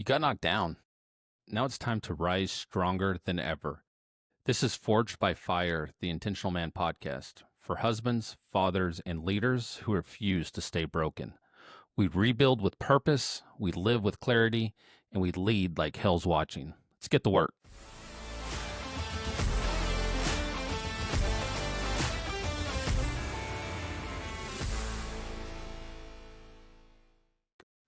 You got knocked down. Now it's time to rise stronger than ever. This is Forged by Fire, the Intentional Man podcast, for husbands, fathers, and leaders who refuse to stay broken. We rebuild with purpose, we live with clarity, and we lead like hell's watching. Let's get to work.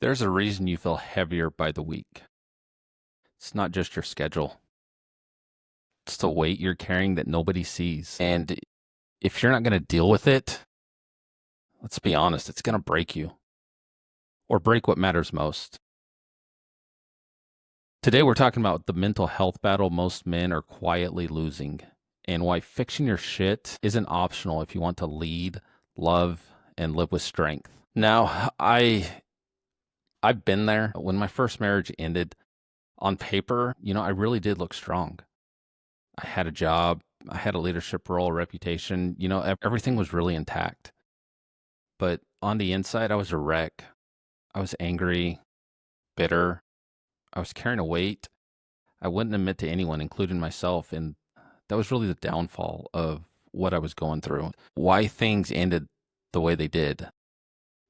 There's a reason you feel heavier by the week. It's not just your schedule. It's the weight you're carrying that nobody sees. And if you're not going to deal with it, let's be honest, it's going to break you or break what matters most. Today, we're talking about the mental health battle most men are quietly losing and why fixing your shit isn't optional if you want to lead, love, and live with strength. Now, I've been there. When my first marriage ended, on paper, I really did look strong. I had a job, I had a leadership role, a reputation, everything was really intact. But on the inside, I was a wreck. I was angry, bitter. I was carrying a weight I wouldn't admit to anyone, including myself. And that was really the downfall of what I was going through, why things ended the way they did.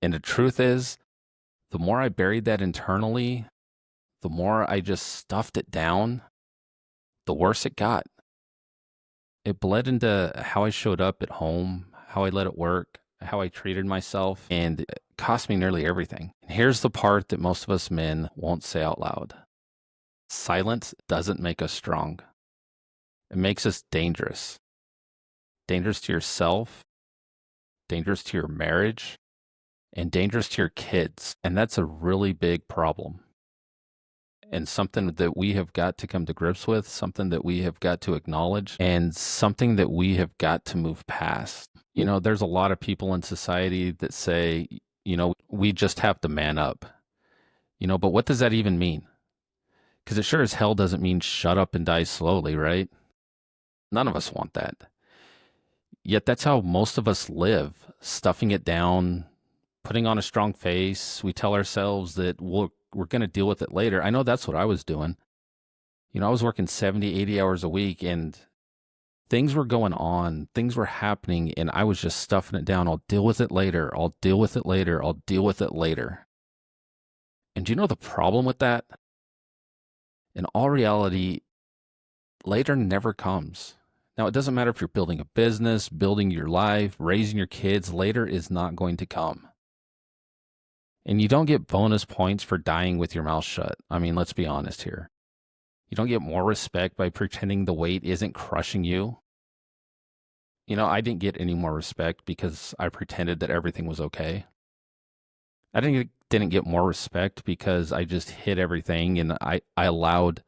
And the truth is, the more I buried that internally, the more I just stuffed it down, the worse it got. It bled into how I showed up at home, how I let it work, how I treated myself, and it cost me nearly everything. And here's the part that most of us men won't say out loud. Silence doesn't make us strong. It makes us dangerous. Dangerous to yourself, dangerous to your marriage, and dangerous to your kids. And that's a really big problem. And something that we have got to come to grips with, something that we have got to acknowledge, and something that we have got to move past. There's a lot of people in society that say, we just have to man up. But what does that even mean? Because it sure as hell doesn't mean shut up and die slowly, right? None of us want that. Yet that's how most of us live, stuffing it down, putting on a strong face. We tell ourselves that we're going to deal with it later. I know that's what I was doing. I was working 70, 80 hours a week and things were going on, things were happening, and I was just stuffing it down. I'll deal with it later. I'll deal with it later. I'll deal with it later. And do you know the problem with that? In all reality, later never comes. Now, it doesn't matter if you're building a business, building your life, raising your kids, later is not going to come. And you don't get bonus points for dying with your mouth shut. I mean, let's be honest here. You don't get more respect by pretending the weight isn't crushing you. I didn't get any more respect because I pretended that everything was okay. I didn't get more respect because I just hid everything and I allowed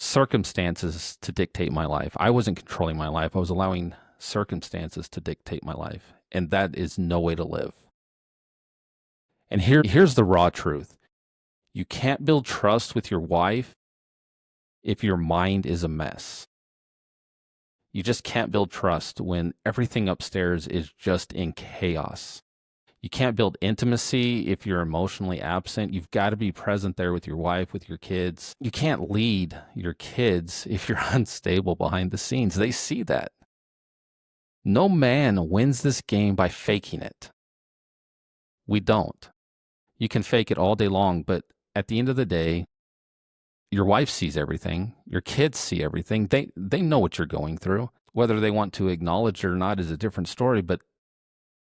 circumstances to dictate my life. I wasn't controlling my life. I was allowing circumstances to dictate my life. And that is no way to live. And here's the raw truth. You can't build trust with your wife if your mind is a mess. You just can't build trust when everything upstairs is just in chaos. You can't build intimacy if you're emotionally absent. You've got to be present there with your wife, with your kids. You can't lead your kids if you're unstable behind the scenes. They see that. No man wins this game by faking it. We don't. You can fake it all day long, but at the end of the day, your wife sees everything. Your kids see everything. They know what you're going through. Whether they want to acknowledge it or not is a different story, but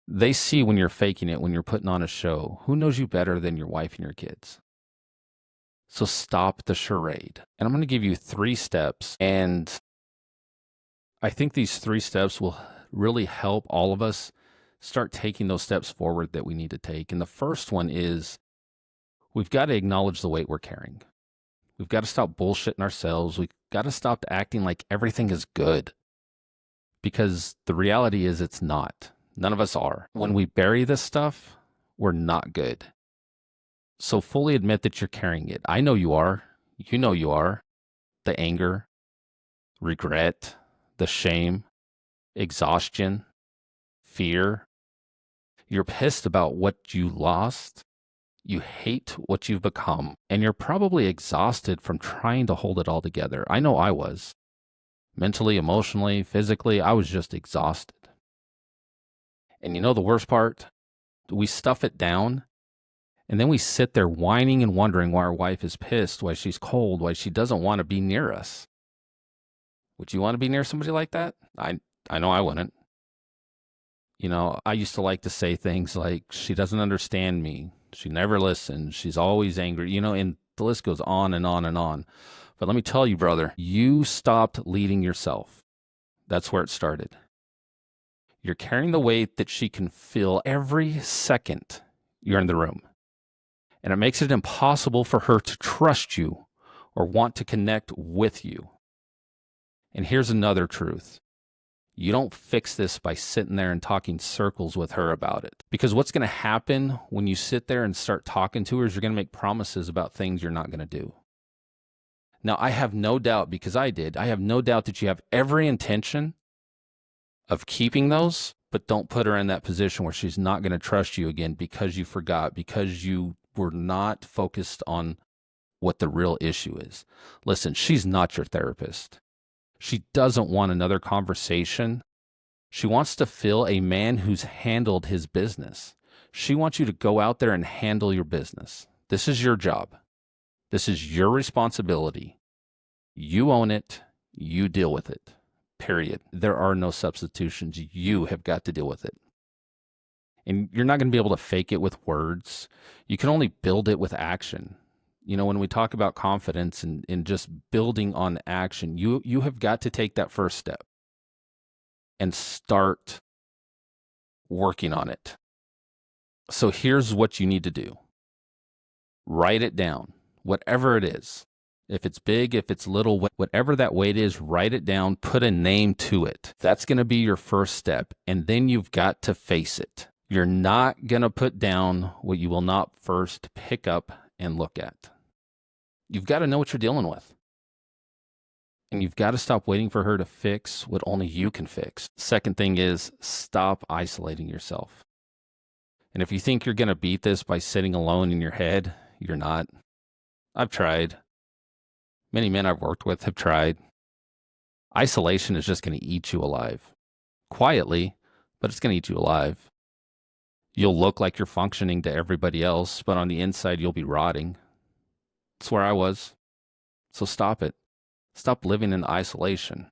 they see when you're faking it, when you're putting on a show. Who knows you better than your wife and your kids? So stop the charade. And I'm going to give you 3 steps. And I think these 3 steps will really help all of us start taking those steps forward that we need to take. And the first one is we've got to acknowledge the weight we're carrying. We've got to stop bullshitting ourselves. We've got to stop acting like everything is good. Because the reality is it's not. None of us are. When we bury this stuff, we're not good. So fully admit that you're carrying it. I know you are. You know you are. The anger, regret, the shame, exhaustion, fear. You're pissed about what you lost. You hate what you've become, and you're probably exhausted from trying to hold it all together. I know I was. Mentally, emotionally, physically, I was just exhausted. And you know the worst part? We stuff it down, and then we sit there whining and wondering why our wife is pissed, why she's cold, why she doesn't want to be near us. Would you want to be near somebody like that? I know I wouldn't. You know, I used to like to say things like, she doesn't understand me. She never listens. She's always angry, and the list goes on and on and on. But let me tell you, brother, you stopped leading yourself. That's where it started. You're carrying the weight that she can feel every second you're in the room. And it makes it impossible for her to trust you or want to connect with you. And here's another truth. You don't fix this by sitting there and talking circles with her about it. Because what's going to happen when you sit there and start talking to her is you're going to make promises about things you're not going to do. Now, I have no doubt, because I have no doubt that you have every intention of keeping those, but don't put her in that position where she's not going to trust you again because you forgot, because you were not focused on what the real issue is. Listen, she's not your therapist. She doesn't want another conversation. She wants to feel a man who's handled his business. She wants you to go out there and handle your business. This is your job. This is your responsibility. You own it. You deal with it. Period. There are no substitutions. You have got to deal with it. And you're not going to be able to fake it with words. You can only build it with action. When we talk about confidence and just building on action, you have got to take that first step and start working on it. So here's what you need to do. Write it down, whatever it is. If it's big, if it's little, whatever that weight is, write it down, put a name to it. That's going to be your first step. And then you've got to face it. You're not going to put down what you will not first pick up and look at. You've got to know what you're dealing with. And you've got to stop waiting for her to fix what only you can fix. Second thing is, stop isolating yourself. And if you think you're going to beat this by sitting alone in your head, you're not. I've tried. Many men I've worked with have tried. Isolation is just going to eat you alive. Quietly, but it's going to eat you alive. You'll look like you're functioning to everybody else, but on the inside, you'll be rotting. That's where I was. So stop it. Stop living in isolation.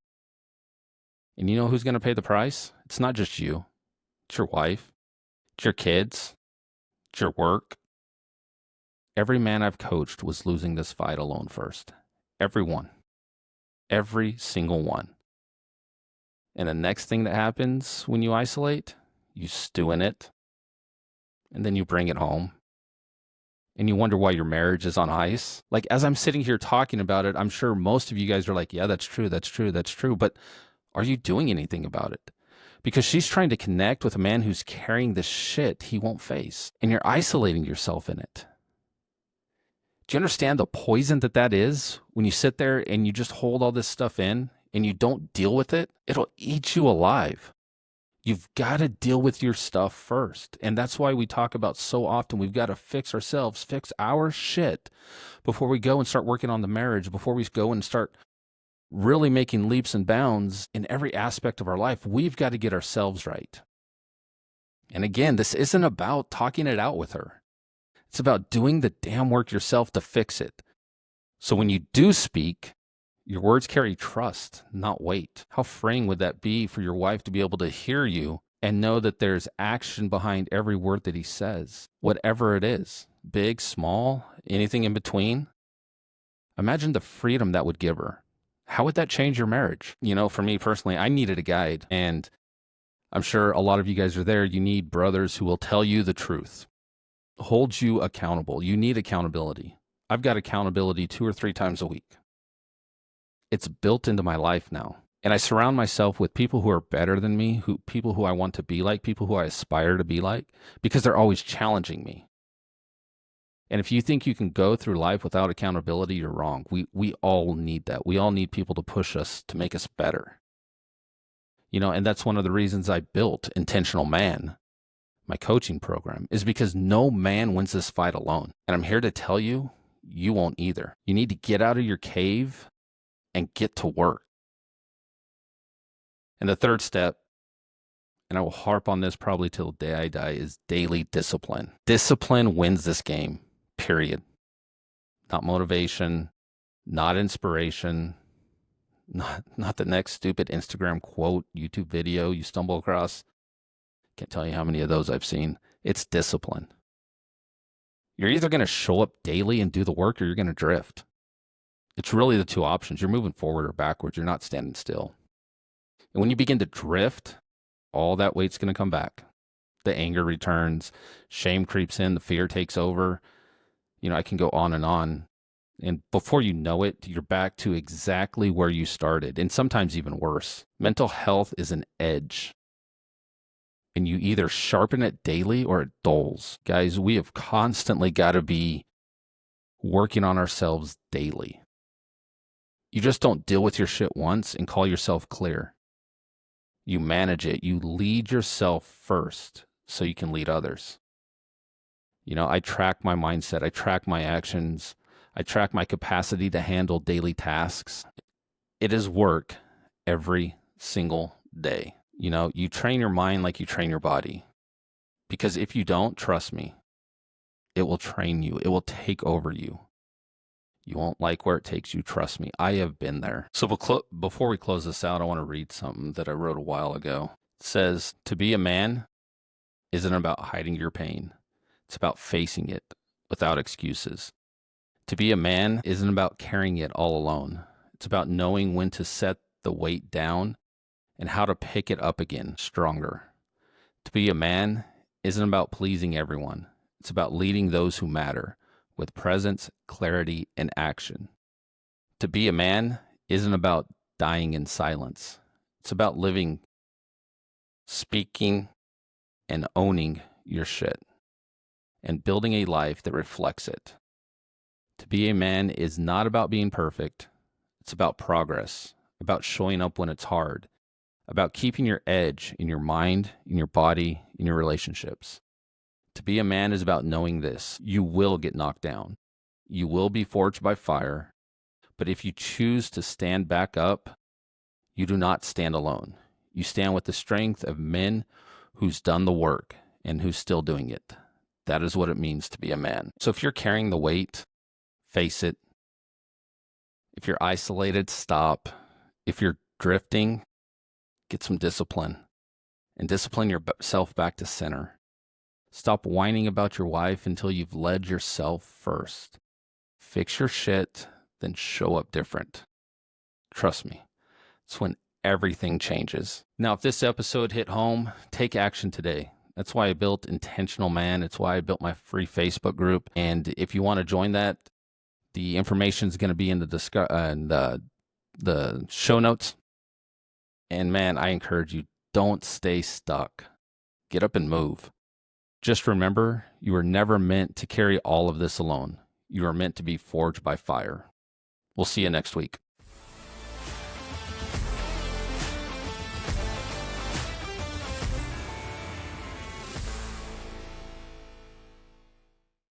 And you know who's going to pay the price? It's not just you. It's your wife. It's your kids. It's your work. Every man I've coached was losing this fight alone first. Everyone. Every single one. And the next thing that happens when you isolate, you stew in it. And then you bring it home. And you wonder why your marriage is on ice. Like, as I'm sitting here talking about it, I'm sure most of you guys are like, yeah, that's true, that's true, that's true. But are you doing anything about it? Because she's trying to connect with a man who's carrying the shit he won't face. And you're isolating yourself in it. Do you understand the poison that is when you sit there and you just hold all this stuff in and you don't deal with it? It'll eat you alive. You've got to deal with your stuff first. And that's why we talk about so often, we've got to fix ourselves, fix our shit before we go and start working on the marriage, before we go and start really making leaps and bounds in every aspect of our life. We've got to get ourselves right. And again, this isn't about talking it out with her. It's about doing the damn work yourself to fix it. So when you do speak, your words carry trust, not weight. How freeing would that be for your wife to be able to hear you and know that there's action behind every word that he says, whatever it is, big, small, anything in between? Imagine the freedom that would give her. How would that change your marriage? For me personally, I needed a guide, and I'm sure a lot of you guys are there. You need brothers who will tell you the truth, hold you accountable. You need accountability. I've got accountability 2 or 3 times a week. It's built into my life now. And I surround myself with people who are better than me, people who I want to be like, people who I aspire to be like, because they're always challenging me. And if you think you can go through life without accountability, you're wrong. We all need that. We all need people to push us, to make us better. And that's one of the reasons I built Intentional Man, my coaching program, is because no man wins this fight alone. And I'm here to tell you, you won't either. You need to get out of your cave and get to work. And the third step, and I will harp on this probably till the day I die, is daily discipline. Discipline wins this game, period. Not motivation, not inspiration, not the next stupid Instagram quote, YouTube video you stumble across. Can't tell you how many of those I've seen. It's discipline. You're either going to show up daily and do the work, or you're going to drift. It's really the two options. You're moving forward or backwards. You're not standing still. And when you begin to drift, all that weight's going to come back. The anger returns, shame creeps in, the fear takes over. I can go on. And before you know it, you're back to exactly where you started, and sometimes even worse. Mental health is an edge, and you either sharpen it daily or it dulls. Guys, we have constantly got to be working on ourselves daily. You just don't deal with your shit once and call yourself clear. You manage it. You lead yourself first so you can lead others. I track my mindset. I track my actions. I track my capacity to handle daily tasks. It is work every single day. You train your mind like you train your body. Because if you don't, trust me, it will train you. It will take over you. You won't like where it takes you. Trust me. I have been there. So before we close this out, I want to read something that I wrote a while ago. It says, to be a man isn't about hiding your pain. It's about facing it without excuses. To be a man isn't about carrying it all alone. It's about knowing when to set the weight down and how to pick it up again stronger. To be a man isn't about pleasing everyone. It's about leading those who matter with presence, clarity, and action. To be a man isn't about dying in silence. It's about living, speaking, and owning your shit and building a life that reflects it. To be a man is not about being perfect. It's about progress, about showing up when it's hard, about keeping your edge in your mind, in your body, in your relationships. To be a man is about knowing this. You will get knocked down. You will be forged by fire. But if you choose to stand back up, you do not stand alone. You stand with the strength of men who's done the work and who's still doing it. That is what it means to be a man. So if you're carrying the weight, face it. If you're isolated, stop. If you're drifting, get some discipline and discipline yourself back to center. Stop whining about your wife until you've led yourself first. Fix your shit, then show up different. Trust me, it's when everything changes. Now, if this episode hit home, take action today. That's why I built Intentional Man. It's why I built my free Facebook group. And if you want to join that, the information is going to be in the show notes. And man, I encourage you, don't stay stuck. Get up and move. Just remember, you were never meant to carry all of this alone. You are meant to be forged by fire. We'll see you next week.